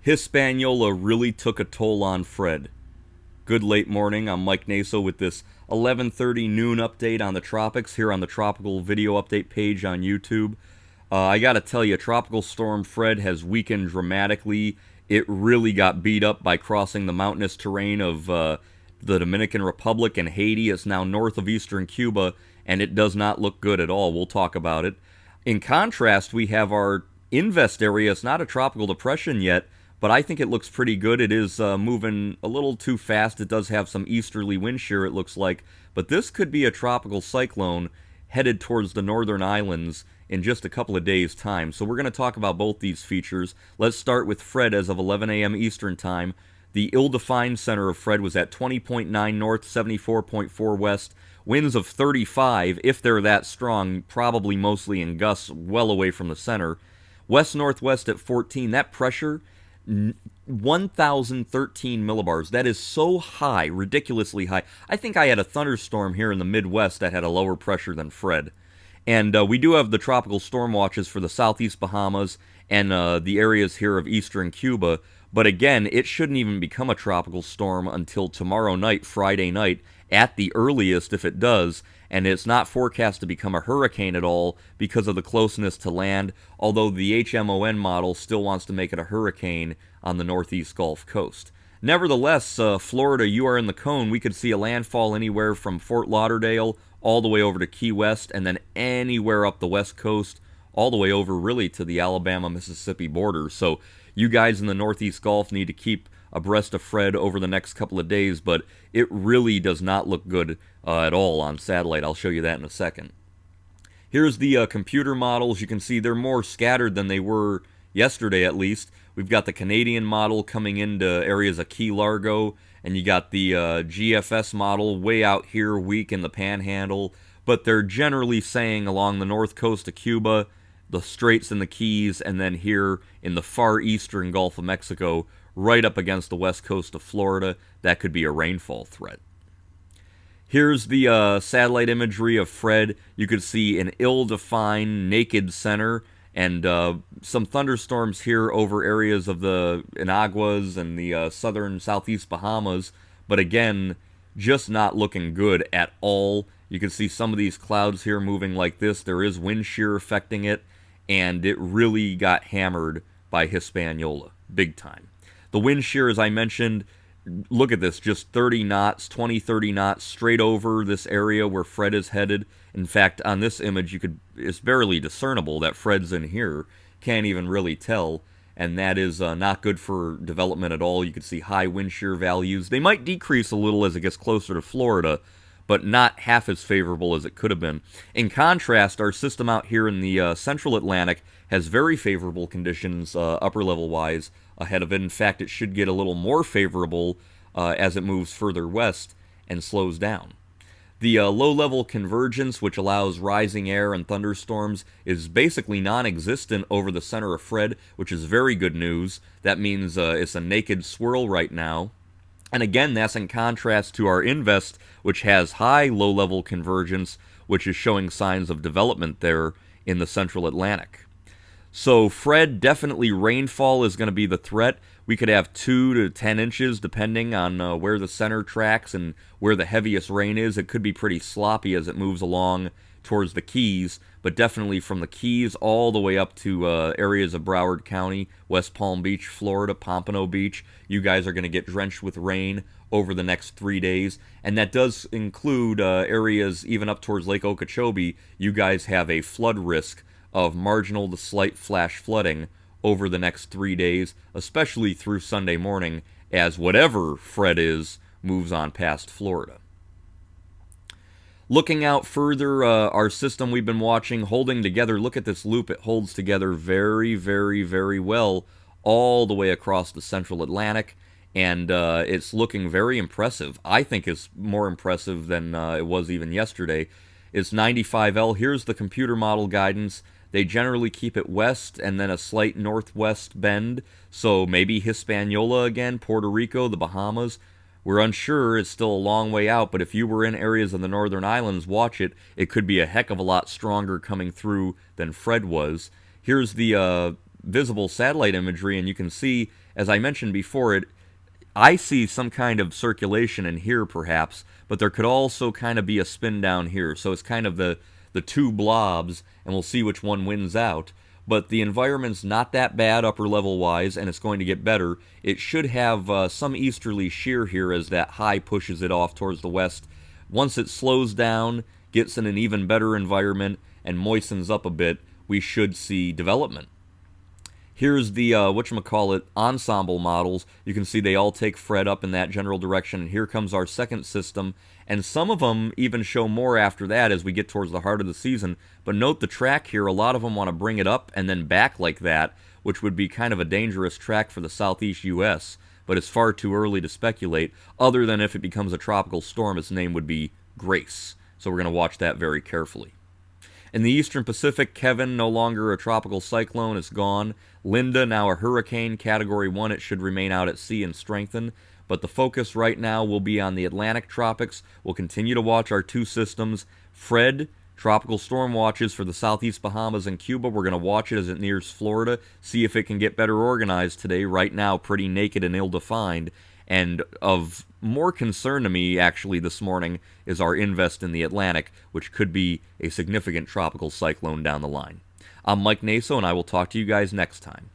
Hispaniola really took a toll on Fred. Good late morning, I'm Mike Naso with this 11:30 noon update on the tropics here on the Tropical Video Update page on YouTube. I gotta tell you, Tropical Storm Fred has weakened dramatically. It really got beat up by crossing the mountainous terrain of the Dominican Republic and Haiti. It's now north of eastern Cuba, and it does not look good at all. We'll talk about it. In contrast, we have our invest area. It's not a tropical depression yet, but I think it looks pretty good. It is moving a little too fast. It does have some easterly wind shear, it looks like. But this could be a tropical cyclone headed towards the northern islands in just a couple of days' time. So we're going to talk about both these features. Let's start with Fred as of 11 a.m. Eastern Time. The ill-defined center of Fred was at 20.9 north, 74.4 west. Winds of 35, if they're that strong, probably mostly in gusts well away from the center. West-northwest at 14. That pressure, 1,013 millibars. That is so high, ridiculously high. I think I had a thunderstorm here in the Midwest that had a lower pressure than Fred. And we do have the tropical storm watches for the Southeast Bahamas and the areas here of eastern Cuba. But again, it shouldn't even become a tropical storm until tomorrow night, Friday night, at the earliest if it does. And it's not forecast to become a hurricane at all because of the closeness to land, although the HMON model still wants to make it a hurricane on the northeast Gulf Coast. Nevertheless, Florida, you are in the cone. We could see a landfall anywhere from Fort Lauderdale all the way over to Key West, and then anywhere up the west coast, all the way over really to the Alabama-Mississippi border. So you guys in the northeast Gulf need to keep abreast of Fred over the next couple of days, but it really does not look good at all on satellite. I'll show you that in a second. Here's the computer models. You can see they're more scattered than they were yesterday, at least. We've got the Canadian model coming into areas of Key Largo, and you got the GFS model way out here, weak in the Panhandle, but they're generally saying along the north coast of Cuba, the Straits and the Keys, and then here in the far eastern Gulf of Mexico, right up against the west coast of Florida, that could be a rainfall threat. Here's the satellite imagery of Fred. You could see an ill-defined, naked center, and some thunderstorms here over areas of the Inaguas and the southern Southeast Bahamas, but again, just not looking good at all. You can see some of these clouds here moving like this. There is wind shear affecting it, and it really got hammered by Hispaniola, big time. The wind shear, as I mentioned, look at this, just 30 knots, 20, 30 knots, straight over this area where Fred is headed. In fact, on this image, it's barely discernible that Fred's in here. Can't even really tell, and that is not good for development at all. You can see high wind shear values. They might decrease a little as it gets closer to Florida, but not half as favorable as it could have been. In contrast, our system out here in the central Atlantic has very favorable conditions upper level-wise ahead of it. In fact, it should get a little more favorable as it moves further west and slows down. The low-level convergence, which allows rising air and thunderstorms, is basically non-existent over the center of Fred, which is very good news. That means it's a naked swirl right now. And again, that's in contrast to our invest, which has high low-level convergence, which is showing signs of development there in the central Atlantic. So Fred, definitely rainfall is going to be the threat. We could have 2 to 10 inches depending on where the center tracks and where the heaviest rain is. It could be pretty sloppy as it moves along towards the Keys, but definitely from the Keys all the way up to areas of Broward County, West Palm Beach, Florida, Pompano Beach. You guys are going to get drenched with rain over the next 3 days, and that does include areas even up towards Lake Okeechobee. You guys have a flood risk of marginal to slight flash flooding over the next 3 days, especially through Sunday morning, as whatever Fred is moves on past Florida. Looking out further, our system we've been watching, holding together, look at this loop, it holds together very, very, very well all the way across the central Atlantic, and it's looking very impressive. I think it's more impressive than it was even yesterday. It's 95L. Here's the computer model guidance. They generally keep it west and then a slight northwest bend, so maybe Hispaniola again, Puerto Rico, the Bahamas. We're unsure, it's still a long way out, but if you were in areas of the northern islands, watch it. It could be a heck of a lot stronger coming through than Fred was. Here's the visible satellite imagery, and you can see as I mentioned before, I see some kind of circulation in here perhaps, but there could also kind of be a spin down here. So it's kind of the two blobs, and we'll see which one wins out. But the environment's not that bad upper level wise, and it's going to get better. It should have some easterly shear here as that high pushes it off towards the west. Once it slows down, gets in an even better environment, and moistens up a bit, we should see development. Here's the, whatchamacallit, ensemble models. You can see they all take Fred up in that general direction, and here comes our second system, and some of them even show more after that as we get towards the heart of the season. But note the track here, a lot of them want to bring it up and then back like that, which would be kind of a dangerous track for the southeast U.S., but it's far too early to speculate, other than if it becomes a tropical storm, its name would be Grace. So we're going to watch that very carefully. In the eastern Pacific, Kevin, no longer a tropical cyclone, is gone. Linda, now a hurricane, Category 1, it should remain out at sea and strengthen. But the focus right now will be on the Atlantic tropics. We'll continue to watch our two systems. Fred, tropical storm watches for the Southeast Bahamas and Cuba. We're going to watch it as it nears Florida, see if it can get better organized today. Right now, pretty naked and ill-defined. And of more concern to me, actually, this morning, is our invest in the Atlantic, which could be a significant tropical cyclone down the line. I'm Mike Naso, and I will talk to you guys next time.